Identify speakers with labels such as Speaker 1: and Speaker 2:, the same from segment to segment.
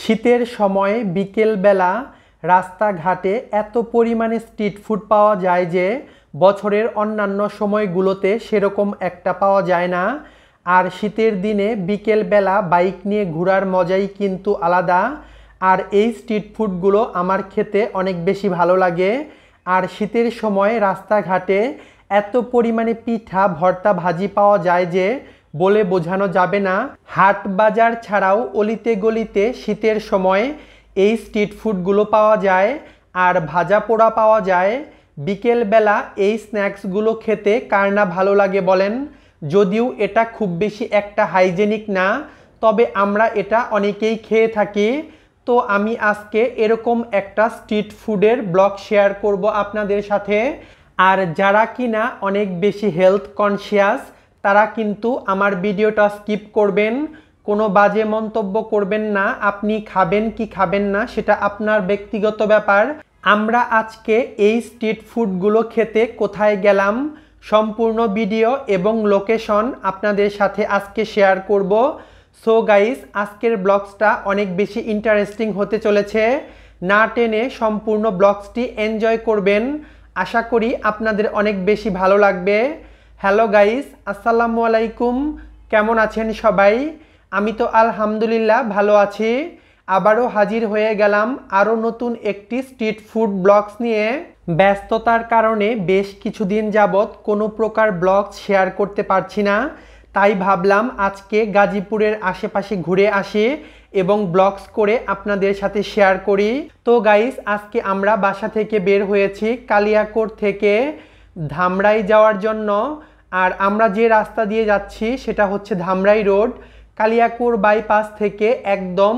Speaker 1: শীতের সময় বিকেলবেলা রাস্তাঘাটে এত পরিমাণে স্ট্রিট ফুড পাওয়া যায় যে বছরের অন্যান্য সময়গুলোতে সেরকম একটা পাওয়া যায় না। আর শীতের দিনে বিকেলবেলা বাইক নিয়ে ঘোরার মজাই কিন্তু আলাদা। আর এই স্ট্রিট ফুডগুলো আমার খেতে অনেক বেশি ভালো লাগে। আর শীতের সময় রাস্তাঘাটে এত পরিমাণে পিঠা ভর্তা ভাজি পাওয়া যায় যে বলে বোঝানো যাবে না। হাট বাজার ছাড়াও অলিতে গলিতে শীতের সময় এই স্ট্রিট ফুডগুলো পাওয়া যায় আর ভাজা পোড়া পাওয়া যায়। বিকেলবেলা এই স্ন্যাক্সগুলো খেতে কার না ভালো লাগে বলেন। যদিও এটা খুব বেশি একটা হাইজেনিক না, তবে আমরা এটা অনেকেই খেয়ে থাকি। তো আমি আজকে এরকম একটা স্ট্রিট ফুডের ব্লগ শেয়ার করব আপনাদের সাথে। আর যারা কিনা অনেক বেশি হেলথ কনসিয়াস তারা কিন্তু আমার ভিডিওটা স্কিপ করবেন, কোনো বাজে মন্তব্য করবেন না। আপনি খাবেন কি খাবেন না সেটা আপনার ব্যক্তিগত ব্যাপার। আমরা আজকে এই স্ট্রিট ফুডগুলো খেতে কোথায় গেলাম সম্পূর্ণ ভিডিও এবং লোকেশন আপনাদের সাথে আজকে শেয়ার করব। সো গাইস, আজকের ব্লগসটা অনেক বেশি ইন্টারেস্টিং হতে চলেছে। না টেনে সম্পূর্ণ ব্লগসটি এনজয় করবেন, আশা করি আপনাদের অনেক বেশি ভালো লাগবে। হ্যালো গাইস, আসসালামু আলাইকুম। কেমন আছেন সবাই? আমি তো আলহামদুলিল্লাহ ভালো আছি। আবারও হাজির হয়ে গেলাম আরও নতুন একটি স্ট্রিট ফুড ব্লগস নিয়ে। ব্যস্ততার কারণে বেশ কিছুদিন যাবৎ কোনো প্রকার ব্লগস শেয়ার করতে পারছি না, তাই ভাবলাম আজকে গাজীপুরের আশেপাশে ঘুরে আসি এবং ব্লগস করে আপনাদের সাথে শেয়ার করি। তো গাইস, আজকে আমরা বাসা থেকে বের হয়েছি কালিয়াকৈর থেকে ধামরাই যাওয়ার জন্য। আর আমরা যে রাস্তা দিয়ে যাচ্ছি সেটা হচ্ছে ধামরাই রোড। কালিয়াকৈর বাইপাস থেকে একদম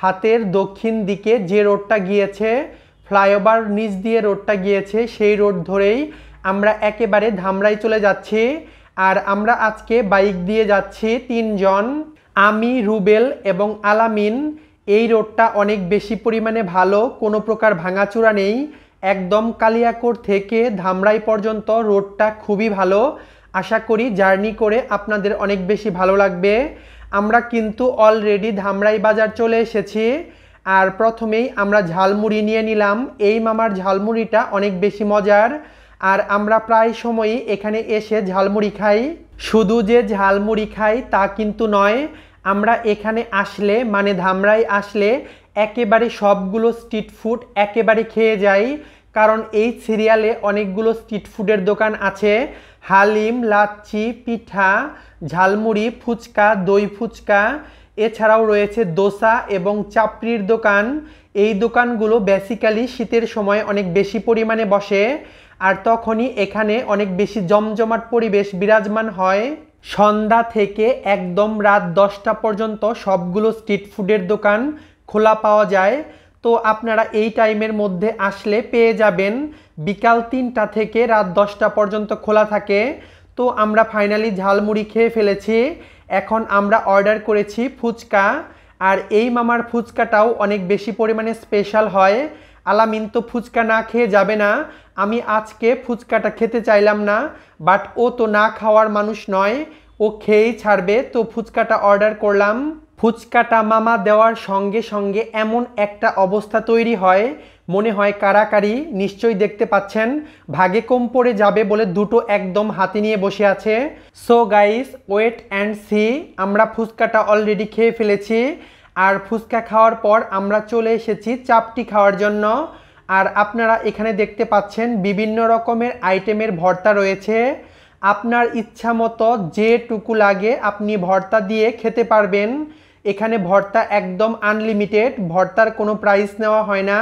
Speaker 1: হাতের দক্ষিণ দিকে যে রোডটা গিয়েছে, ফ্লাইওভার নিচ দিয়ে রোডটা গিয়েছে, সেই রোড ধরেই আমরা একেবারে ধামরাই চলে যাচ্ছি। আর আমরা আজকে বাইক দিয়ে যাচ্ছি তিনজন, আমি, রুবেল এবং আলামিন। এই রোডটা অনেক বেশি পরিমাণে ভালো, কোনো প্রকার ভাঙাচোরা নেই। একদম কালিয়াকৈর থেকে ধামরাই পর্যন্ত রোডটা খুবই ভালো। আশা করি জার্নি করে আপনাদের অনেক বেশি ভালো লাগবে। আমরা কিন্তু অলরেডি ধামরাই বাজার চলে এসেছি। আর প্রথমেই আমরা ঝালমুড়ি নিয়ে নিলাম। এই মামার ঝালমুড়িটা অনেক বেশি মজার। আর আমরা প্রায় সময়ই এখানে এসে ঝালমুড়ি খাই। শুধু যে ঝালমুড়ি খাই তা কিন্তু নয়, আমরা এখানে আসলে মানে ধামরাই আসলে একেবারে সবগুলো স্ট্রিট ফুড একেবারে খেয়ে যাই। কারণ এই সিরিয়ালে অনেকগুলো স্ট্রিট ফুডের দোকান আছে। হালিম, লাচ্ছি, পিঠা, ঝালমুড়ি, ফুচকা, দই ফুচকা, এছাড়াও রয়েছে দোসা এবং চাপড়ির দোকান। এই দোকানগুলো বেসিক্যালি শীতের সময় অনেক বেশি পরিমাণে বসে। আর তখনই এখানে অনেক বেশি জমজমাট পরিবেশ বিরাজমান হয়। সন্ধ্যা থেকে একদম রাত 10টা পর্যন্ত সবগুলো স্ট্রিট ফুডের দোকান খোলা পাওয়া যায়। তো আপনারা এই টাইমের মধ্যে আসলে পেয়ে যাবেন। বিকাল 3টা থেকে রাত 10টা পর্যন্ত খোলা থাকে। তো আমরা ফাইনালি ঝালমুড়ি খেয়ে ফেলেছি। এখন আমরা অর্ডার করেছি ফুচকা। আর এই মামার ফুচকাটাও অনেক বেশি পরিমাণে স্পেশাল হয়। আলামিন তো ফুচকা না খেয়ে যাবে না। আমি আজকে ফুচকাটা খেতে চাইলাম না, বাট ও তো না খাওয়ার মানুষ নয়, ও খেয়েই ছাড়বে। তো ফুচকাটা অর্ডার করলাম। ফুচকাটা মামা দেওয়ার সঙ্গে সঙ্গে এমন একটা অবস্থা তৈরি হয়, মনে হয় কারাকারি। নিশ্চয়ই দেখতে পাচ্ছেন ভাগে কম পড়ে যাবে বলে দুটো একদম হাতে নিয়ে বসে আছে। So guys, wait and see. আমরা ফুচকাটা অলরেডি খেয়ে ফেলেছি। আর ফুচকা খাওয়ার পর আমরা চলে এসেছি চাপটি খাওয়ার জন্য। আর আপনারা এখানে দেখতে পাচ্ছেন বিভিন্ন রকমের আইটেমের ভর্তা রয়েছে। আপনার ইচ্ছা মতো যেটুকু লাগে আপনি ভর্তা দিয়ে খেতে পারবেন। এখানে ভর্তা একদম আনলিমিটেড, ভর্তার কোনো প্রাইস নেওয়া হয় না।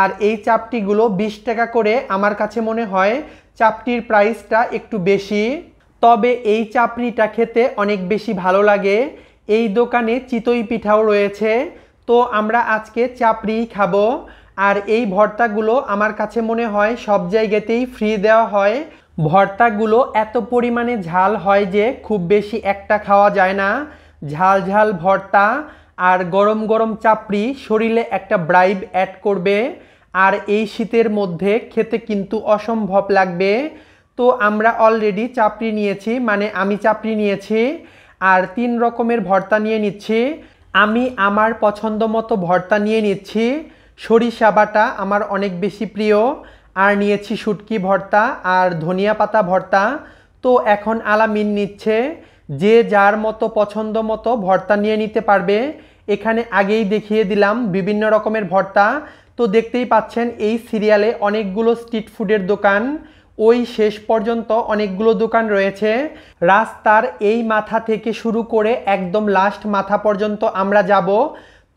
Speaker 1: আর এই চাপটিগুলো 20 টাকা করে। আমার কাছে মনে হয় চাপটির প্রাইসটা একটু বেশি, তবে এই চাপড়িটা খেতে অনেক বেশি ভালো লাগে। এই দোকানে চিতই পিঠাও রয়েছে। তো আমরা আজকে চাপড়ি খাবো। আর এই ভর্তাগুলো আমার কাছে মনে হয় সব জায়গাতেই ফ্রি দেওয়া হয়। ভর্তাগুলো এত পরিমাণে ঝাল হয় যে খুব বেশি একটা খাওয়া যায় না। ঝাল ঝাল ভর্তা আর গরম গরম চাপড়ি শরীরে একটা ব্রাইব অ্যাড করবে। আর এই শীতের মধ্যে খেতে কিন্তু অসম্ভব লাগবে। তো আমরা অলরেডি চাপড়ি নিয়েছি, মানে আমি চাপড়ি নিয়েছি আর 3 রকমের ভর্তা নিয়ে নিচ্ছি। আমি আমার পছন্দ মতো ভর্তা নিয়ে নিচ্ছি। সরিষা বাটা আমার অনেক বেশি প্রিয়, আর নিয়েছি শুটকি ভর্তা আর ধনিয়া পাতা ভর্তা। তো এখন আলামিন নিচ্ছে, যে যার মতো পছন্দ মতো ভর্তা নিয়ে নিতে পারবে। এখানে আগেই দেখিয়ে দিলাম বিভিন্ন রকমের ভর্তা। তো দেখতেই পাচ্ছেন এই সিরিয়ালে অনেকগুলো স্ট্রিট ফুডের দোকান, ওই শেষ পর্যন্ত অনেকগুলো দোকান রয়েছে। রাস্তার এই মাথা থেকে শুরু করে একদম লাস্ট মাথা পর্যন্ত আমরা যাব।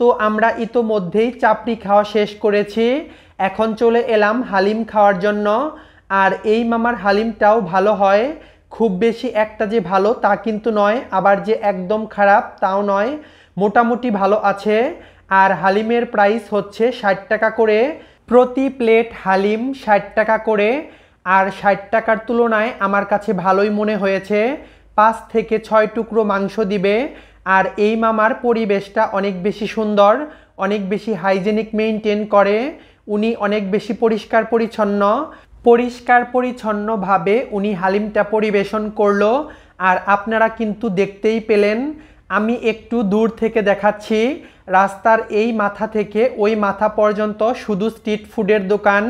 Speaker 1: তো আমরা ইতোমধ্যেই চাপড়ি খাওয়া শেষ করেছি, এখন চলে এলাম হালিম খাওয়ার জন্য। আর এই মামার হালিমটাও ভালো হয়, খুব বেশি একটা যে ভালো তা কিন্তু নয়, আবার যে একদম খারাপ তাও নয়, মোটামুটি ভালো আছে। আর হালিমের প্রাইস হচ্ছে 60 টাকা করে, প্রতি প্লেট হালিম 60 টাকা করে। আর 60 টাকার তুলনায় আমার কাছে ভালোই মনে হয়েছে। 5 থেকে 6 টুকরো মাংস দিবে। আর এই মামার পরিবেশটা অনেক বেশি সুন্দর, অনেক বেশি হাইজেনিক মেনটেন করে, উনি অনেক বেশি পরিষ্কার পরিচ্ছন্নভাবে উনি হালিমটা পরিবেশন করলো। আর আপনারা কিন্তু দেখতেই পেলেন, আমি একটু দূর থেকে দেখাচ্ছি। রাস্তার এই মাথা থেকে ওই মাথা পর্যন্ত শুধু স্ট্রিট ফুডের দোকান।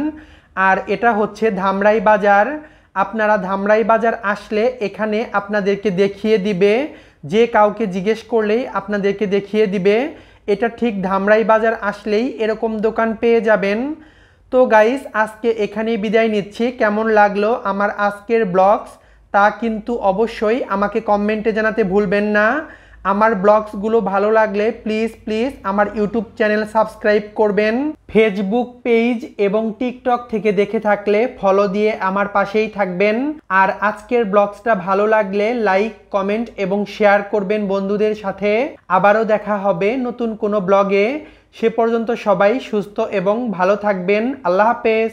Speaker 1: আর এটা হচ্ছে ধামরাই বাজার। আপনারা ধামরাই বাজার আসলে এখানে আপনাদেরকে দেখিয়ে দিবে, যে কাউকে জিজ্ঞেস করলেই আপনাদেরকে দেখিয়ে দিবে। এটা ঠিক ধামরাই বাজার আসলেই এরকম দোকান পেয়ে যাবেন। তো গাইস, আজকে এখানেই বিদায় নিচ্ছি। কেমন লাগলো আমার আজকের ব্লগস তা কিন্তু অবশ্যই আমাকে কমেন্টে জানাতে ভুলবেন না। আমার ব্লগসগুলো ভালো লাগলে প্লিজ প্লিজ আমার ইউটিউব চ্যানেল সাবস্ক্রাইব করবেন। ফেসবুক পেজ এবং টিকটক থেকে দেখে থাকলে ফলো দিয়ে আমার পাশেই থাকবেন। আর আজকের ব্লগসটা ভালো লাগলে লাইক, কমেন্ট এবং শেয়ার করবেন বন্ধুদের সাথে। আবারও দেখা হবে নতুন কোনো ব্লগে। সে পর্যন্ত সবাই সুস্থ এবং ভালো থাকবেন। আল্লাহ হাফেজ।